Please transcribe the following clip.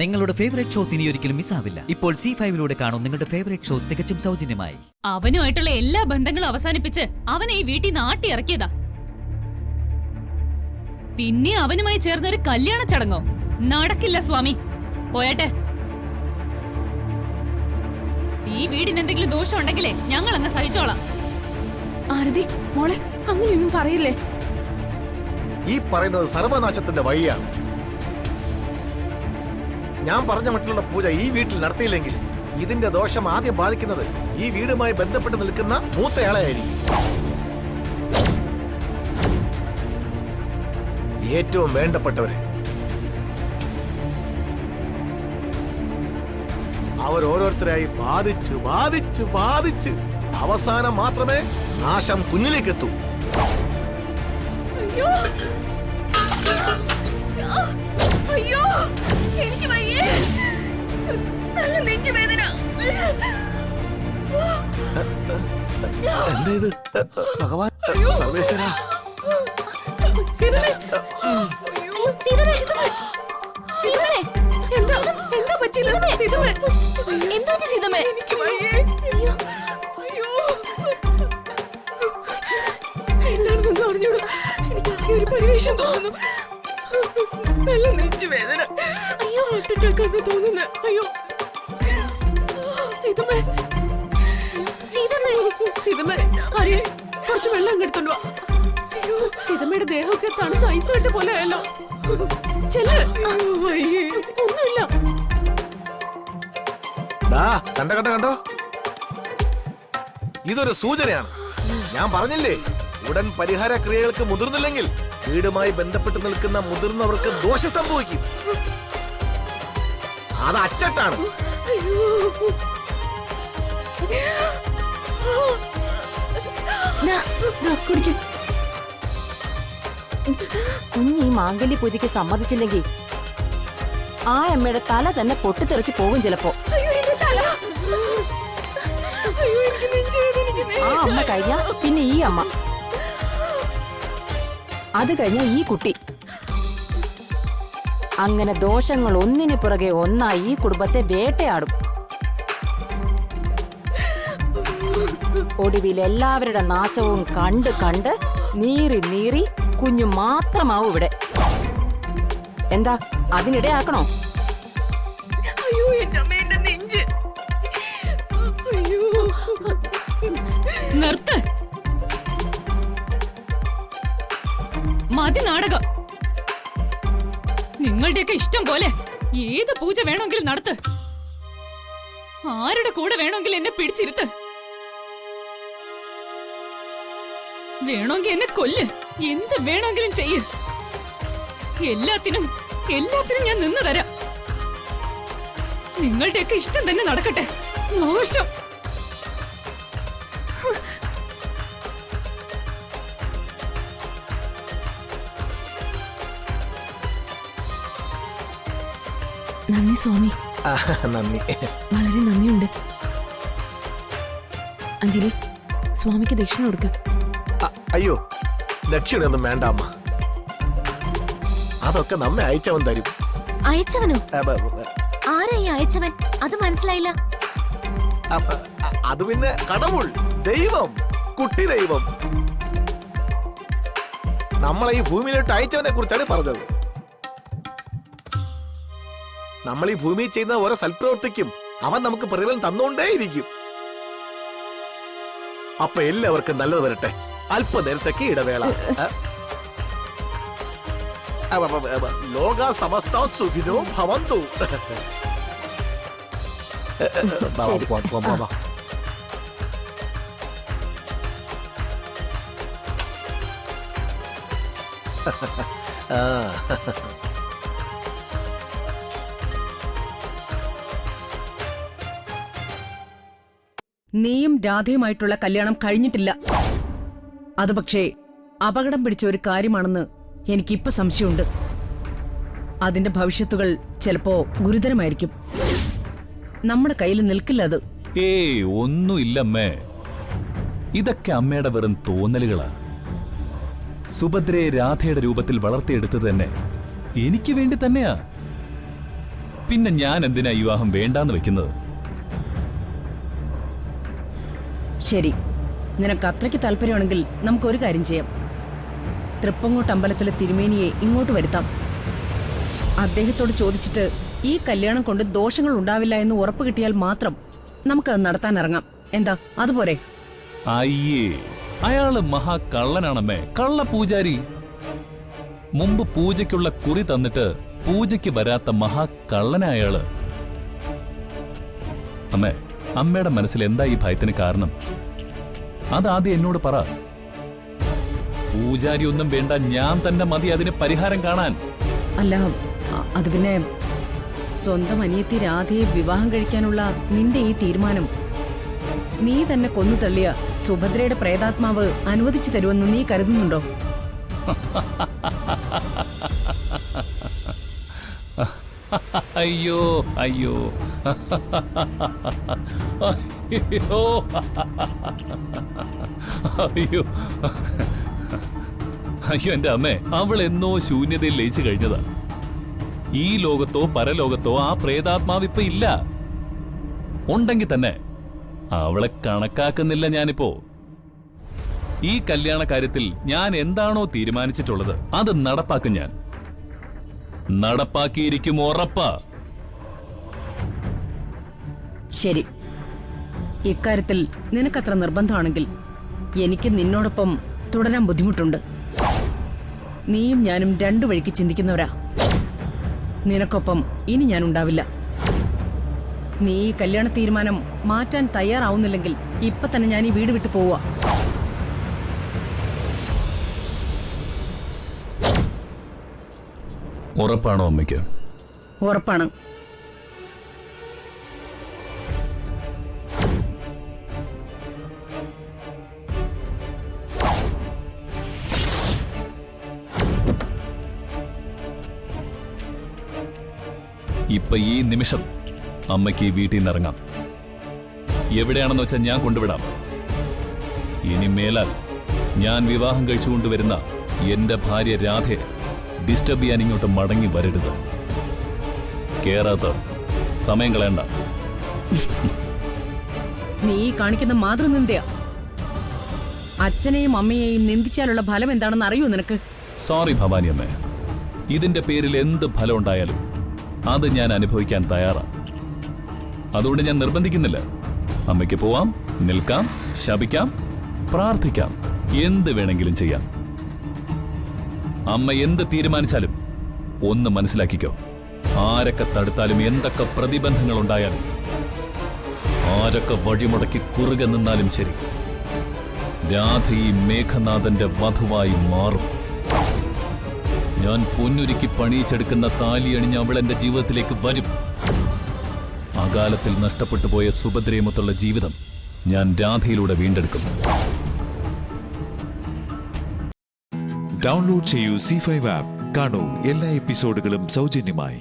നിങ്ങളുടെ favourite shows ഇനി ഒരിക്കലും മിസ്സാവില്ല. ഇപ്പോൾ C5 കാണും നിങ്ങളുടെ ഫേവറേറ്റ് ഷോ തികച്ചും സൗജന്യമായി. അവനുമായിട്ടുള്ള എല്ലാ ബന്ധങ്ങളും അവസാനിപ്പിച്ച് അവനെ ഈ വീട്ടിൽ നിന്ന് ആട്ടി ഇറക്കിയതാ. പിന്നെ അവനുമായി ചേർന്ന ഒരു കല്യാണ ചടങ്ങോ? നടക്കില്ല സ്വാമി. പോയട്ടെ. ഈ വീടിന് എന്തെങ്കിലും ദോഷം ഉണ്ടെങ്കിലേ ഞങ്ങൾ അങ്ങ് സഹിച്ചോളാം. ആരതി മോളെ, അങ്ങനെയൊന്നും പറയില്ലേ. ഈ പറയുന്നത് സർവനാശത്തിന്റെ വഴിയാണ്. ഞാൻ പറഞ്ഞ മറ്റുള്ള പൂജ ഈ വീട്ടിൽ നടത്തിയില്ലെങ്കിൽ ഇതിന്റെ ദോഷം ആദ്യം ബാധിക്കുന്നത് ഈ വീടുമായി ബന്ധപ്പെട്ട് നിൽക്കുന്ന മൂത്തയാളെയായിരിക്കും. ഏറ്റവും വേണ്ടപ്പെട്ടവരെ അവരോരോരുത്തരായി ബാധിച്ച് ബാധിച്ച് ബാധിച്ച് അവസാനം മാത്രമേ നാശം കുഞ്ഞിലേക്ക് എത്തൂ. അയ്യോ, എനിക്ക് വയ്യേ. നല്ല നെഞ്ചുവേദന. എന്താ ഇത്? ഭഗവാൻ സർവേശ്വര. എന്താ പറ്റില്ല? എനിക്ക് വയ്യേ. എന്താണെന്ന് അറിഞ്ഞൂടൂ. എനിക്ക് ഒരു പരിവേഷം തോന്നുന്നു. നല്ല നെഞ്ചുവേദന. അയ്യോ, അറ്റാക്കാന്ന് തോന്നുന്നു. അയ്യോ സീതമ്മേ, സീതമ്മേ, ആര്യ കുറച്ച് വെള്ളം എടുത്തോണ്ട് വാ. അയ്യോ, സീതമ്മയുടെ ദേഹമൊക്കെ തണുത്ത് ഐസ് കെട്ട പോലെ ആയല്ലോ. ചെല്ല്. വയ്യേ, ഒന്നുമില്ല. കണ്ടോ കണ്ടോ കണ്ടോ, ഇതൊരു സൂചനയാണ്. ഞാൻ പറഞ്ഞില്ലേ, ഉടൻ പരിഹാര ക്രിയകൾക്ക് മുതിർന്നില്ലെങ്കിൽ വീടുമായി ബന്ധപ്പെട്ട് നിൽക്കുന്ന മുതിർന്നവർക്ക് ദോഷം സംഭവിക്കും. അത് അച്ചട്ടാണ്. കുഞ്ഞ് ഈ മാംഗല്യ പൂജയ്ക്ക് സമ്മതിച്ചില്ലെങ്കിൽ ആ അമ്മയുടെ തല തന്നെ പൊട്ടിത്തെറിച്ച് പോകും ചിലപ്പോ. ആ അമ്മ കഴിഞ്ഞ പിന്നെ ഈ അമ്മ, അത് കഴിഞ്ഞ ഈ കുട്ടി. അങ്ങനെ ദോഷങ്ങൾ ഒന്നിനു പുറകെ ഒന്നായി ഈ കുടുംബത്തെ വേട്ടയാടും. ഒടുവിൽ എല്ലാവരുടെ നാശവും കണ്ട് കണ്ട് നീറി നീറി കുഞ്ഞു മാത്രമാവും ഇവിടെ. എന്താ അതിനിടയാക്കണോ? അയ്യോ, എന്റെ നെഞ്ച്. അയ്യോ, നിർത്ത്. മതി നാടകം. നിങ്ങളുടെയൊക്കെ ഇഷ്ടം പോലെ ഏത് പൂജ വേണമെങ്കിലും നടത്ത്. ആരുടെ കൂടെ വേണമെങ്കിലും എന്നെ പിടിച്ചിരുത്ത്. വേണമെങ്കിൽ എന്നെ കൊല്ല്. എന്ത് വേണമെങ്കിലും ചെയ്യ്. എല്ലാത്തിനും ഞാൻ നിന്ന് തരാം. നിങ്ങളുടെയൊക്കെ ഇഷ്ടം തന്നെ നടക്കട്ടെ. മോശം. നന്ദി സ്വാമി. നന്ദി, വളരെ നന്ദിയുണ്ട്. അഞ്ജലി, സ്വാമിക്ക് ദക്ഷിണ കൊടുക്ക. അയ്യോ, ദക്ഷിണയൊന്നും വേണ്ട അമ്മ. അതൊക്കെ നമ്മെ അയച്ചവൻ തരും. അയച്ചവനോ? ആരായി അയച്ചവൻ? അത് മനസ്സിലായില്ല. അത് പിന്നെ കടവുൾ, ദൈവം, കുട്ടി ദൈവം. നമ്മളെ ഈ ഭൂമിയിലോട്ട് അയച്ചവനെ കുറിച്ചാണ് പറഞ്ഞത്. നമ്മൾ ഈ ഭൂമിയിൽ ചെയ്യുന്ന ഓരോ സൽപ്രവൃത്തിക്കും അവൻ നമുക്ക് പ്രതിഫലം തന്നുകൊണ്ടേയിരിക്കും. അപ്പൊ എല്ലാവർക്കും നല്ലത് വരട്ടെ. അല്പനേരത്തേക്ക് ഇടവേള. ലോക സമസ്ത സുഖിനോ ഭവന്തു. നീയും രാധയുമായിട്ടുള്ള കല്യാണം കഴിഞ്ഞിട്ടില്ല. അത് പക്ഷേ അപകടം പിടിച്ച ഒരു കാര്യമാണെന്ന് എനിക്കിപ്പോ സംശയമുണ്ട്. അതിന്റെ ഭവിഷ്യത്തുകൾ ചിലപ്പോ ഗുരുതരമായിരിക്കും. നമ്മുടെ കയ്യിൽ നിൽക്കില്ല അത്. ഒന്നുമില്ലമ്മേ. ഇതൊക്കെ അമ്മയുടെ വെറും തോന്നലുകളാ. സുഭദ്രയെ രാധയുടെ രൂപത്തിൽ വളർത്തിയെടുത്തത് തന്നെ എനിക്ക് വേണ്ടി തന്നെയാ. പിന്നെ ഞാൻ എന്തിനാ ഈ വിവാഹം വേണ്ടാന്ന് വെക്കുന്നത്? ശരി, നിനക്ക് അത്രയ്ക്ക് താല്പര്യമാണെങ്കിൽ നമുക്കൊരു കാര്യം ചെയ്യാം. തൃപ്പങ്ങോട്ട് അമ്പലത്തിലെ തിരുമേനിയെ ഇങ്ങോട്ട് വരുത്താം. അദ്ദേഹത്തോട് ചോദിച്ചിട്ട് ഈ കല്യാണം കൊണ്ട് ദോഷങ്ങൾ ഉണ്ടാവില്ല എന്ന് ഉറപ്പ് കിട്ടിയാൽ മാത്രം നമുക്കത് നടത്താൻ ഇറങ്ങാം. എന്താ, അതുപോരെ? അയ്യേ, അയാള് മഹാകള്ളനാണമ്മേ, കള്ള പൂജാരി. മുമ്പ് പൂജയ്ക്കുള്ള കുറി തന്നിട്ട് പൂജയ്ക്ക് വരാത്ത മഹാകള്ളനായാള്. അമ്മേ, അമ്മയുടെ മനസ്സിൽ എന്താ ഈ ഭയത്തിന് കാരണം? അതാദ്യം എന്നോട് പറ. പൂജാരി ഒന്നും വേണ്ട, ഞാൻ തന്നെ മതി അതിന് പരിഹാരം കാണാൻ. അല്ല, അത് പിന്നെ സ്വന്തം അനിയത്തി രാധയെ വിവാഹം കഴിക്കാനുള്ള നിന്റെ ഈ തീരുമാനം നീ തന്നെ കൊന്നു തള്ളിയ സുഭദ്രയുടെ പ്രേതാത്മാവ് അനുവദിച്ചു തരുമെന്ന് നീ കരുതുന്നുണ്ടോ? അയ്യോ അയ്യോ അയ്യോ അയ്യോ അയ്യോ, എന്റെ അമ്മേ, അവൾ എന്നോ ശൂന്യതയിൽ ലയിച്ചു കഴിഞ്ഞതാ. ഈ ലോകത്തോ പരലോകത്തോ ആ പ്രേതാത്മാവ് ഇപ്പൊ ഇല്ല. ഉണ്ടെങ്കിൽ തന്നെ അവളെ കണക്കാക്കുന്നില്ല ഞാനിപ്പോ. ഈ കല്യാണ കാര്യത്തിൽ ഞാൻ എന്താണോ തീരുമാനിച്ചിട്ടുള്ളത് അത് നടപ്പാക്കും. ഞാൻ നടപ്പാക്കിയിരിക്കും, ഉറപ്പാ. ശരി, ഇക്കാര്യത്തിൽ നിനക്കത്ര നിർബന്ധമാണെങ്കിൽ എനിക്ക് നിന്നോടൊപ്പം തുടരാൻ ബുദ്ധിമുട്ടുണ്ട്. നീയും ഞാനും രണ്ടു വഴിക്ക് ചിന്തിക്കുന്നവരാ. നിനക്കൊപ്പം ഇനി ഞാൻ ഉണ്ടാവില്ല. നീ ഈ കല്യാണ തീരുമാനം മാറ്റാൻ തയ്യാറാവുന്നില്ലെങ്കിൽ ഇപ്പൊ തന്നെ ഞാൻ ഈ വീട് വിട്ടു പോവാ. ഉറപ്പാണോ അമ്മയ്ക്ക്? ഉറപ്പാണ്. ഇപ്പൊ ഈ നിമിഷം അമ്മയ്ക്ക് ഈ വീട്ടിൽ നിന്ന് ഇറങ്ങാം. എവിടെയാണെന്ന് വെച്ചാൽ ഞാൻ കൊണ്ടുവിടാം. ഇനി മേലാൽ ഞാൻ വിവാഹം കഴിച്ചുകൊണ്ടുവരുന്ന എന്റെ ഭാര്യ രാധയെ ഡിസ്റ്റർബ് ചെയ്യാൻ ഇങ്ങോട്ട് മടങ്ങി വരരുത്. കേറാത്ത സമയം കളയണ്ട. നീ കാണിക്കുന്ന മാതൃനിന്ദയാ. അച്ഛനെയും അമ്മയെയും നിന്ദിച്ചാലുള്ള ഫലം എന്താണെന്ന് അറിയൂ നിനക്ക്? സോറി ഭവാനി അമ്മേ, ഇതിന്റെ പേരിൽ എന്ത് ഫലം ഉണ്ടായാലും അത് ഞാൻ അനുഭവിക്കാൻ തയ്യാറാ. അതുകൊണ്ട് ഞാൻ നിർബന്ധിക്കുന്നില്ല. അമ്മയ്ക്ക് പോവാം, നിൽക്കാം, ശപിക്കാം, പ്രാർത്ഥിക്കാം, എന്ത് വേണമെങ്കിലും ചെയ്യാം. അമ്മ എന്ത് തീരുമാനിച്ചാലും ഒന്ന് മനസ്സിലാക്കിക്കോ, ആരൊക്കെ തടുത്താലും എന്തൊക്കെ പ്രതിബന്ധങ്ങൾ ഉണ്ടായാലും ആരൊക്കെ വഴിമുടക്കി കുറുകെ നിന്നാലും ശരി, രാധ ഈ മേഘനാഥന്റെ വധുവായി മാറും. ഞാൻ പൊന്നുരുക്കി പണിയിച്ചെടുക്കുന്ന താലിയണിഞ്ഞ് അവൾ എന്റെ ജീവിതത്തിലേക്ക് വരും. അകാലത്തിൽ നഷ്ടപ്പെട്ടു പോയ സുഭദ്രയുമൊത്തുള്ള ജീവിതം ഞാൻ രാധയിലൂടെ വീണ്ടെടുക്കും. ഡൗൺലോഡ് ചെയ്യൂ C5 ആപ്പ്. കാണൂ എല്ലാ എപ്പിസോഡുകളും സൗജന്യമായി.